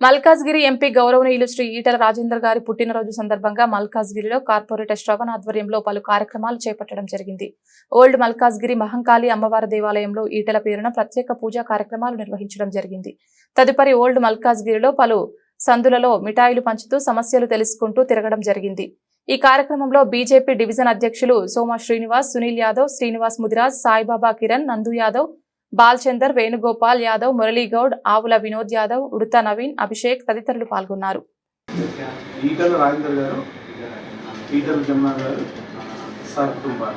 Malkajgiri MP గౌరవనీయులు శ్రీ ఈటెల రాజేందర్ గారి పుట్టినరోజు సందర్భంగా మల్కాజ్గిరిలో కార్పొరేటర్ శ్రవణ్ ఆధ్వర్యంలో పలు కార్యక్రమాలు చేపట్టడం జరిగింది. ఓల్డ్ మల్కాజ్గిరి మహంకాళి అమ్మవారి దేవాలయంలో ఈటెల పేరున ప్రత్యేక పూజా కార్యక్రమాలు నిర్వహించడం జరిగింది. తదుపరి ఓల్డ్ మల్కాజ్గిరిలో పలు సందులలో మిఠాయిలు పంచుతూ సమస్యలు తెలుసుకుంటూ తిరగడం జరిగింది. ఈ కార్యక్రమంలో బీజేపీ డివిజన్ అధ్యక్షులు సోమ శ్రీనివాస్, సునీల్ యాదవ్, శ్రీనివాస్ ముదిరాజ్, సాయిబాబా కిరణ్, నందు యాదవ్, బాల్చందర్, వేణుగోపాల్ యాదవ్, మురళీగౌడ్, ఆవుల వినోద్ యాదవ్, ఉడత నవీన్, అభిషేక్ తదితరులు పాల్గొన్నారు. ఈటెల రాజేందర్ గారు, ఈటెల జమున గారు, సార్ కుటుంబాల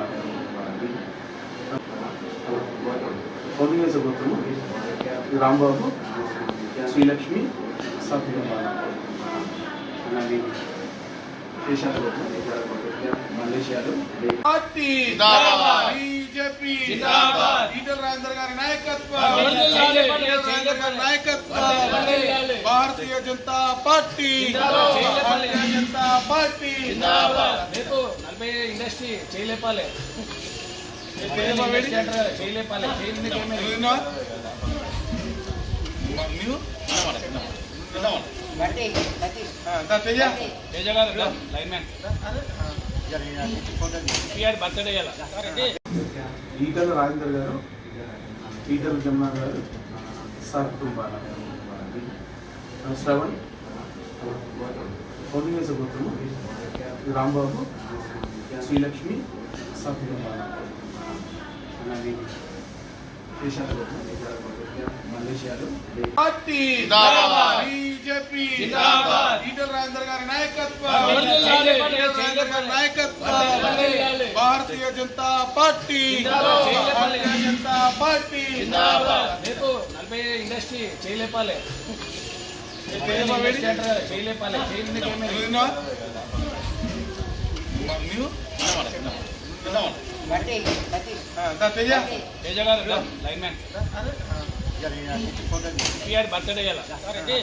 కోటివేశ గోత్రము రాంబాబు, శ్రీలక్ష్మి, సార్ కుటుంబాల మలేషియాలో బీజేపీ ఈటెల రాజేందర్ గారి నాయకత్వం, భారతీయ జనతా పార్టీ, భారతీయ జనతా పార్టీ ఇండస్ట్రీ చేయలేపాలి చేయలేపాలి ఈటెల రాజేందర్ గారు, ఈటెల జమున గారు, సార్ కుటుంబాల శ్రవణ్ కోటివేశ గోత్రము రాంబాబు, శ్రీలక్ష్మి, సార్ కుటుంబాల మలేషియాలో బీజేపీ ఈటెల రాజేందర్ గారి నాయకత్వం, భారతీయ జనతా పార్టీ, భారతీయ జనతా పార్టీ ఇండస్ట్రీ చేయలేపాలి చేయలేపాలి లైన్ మ్యాన్ బర్త్డే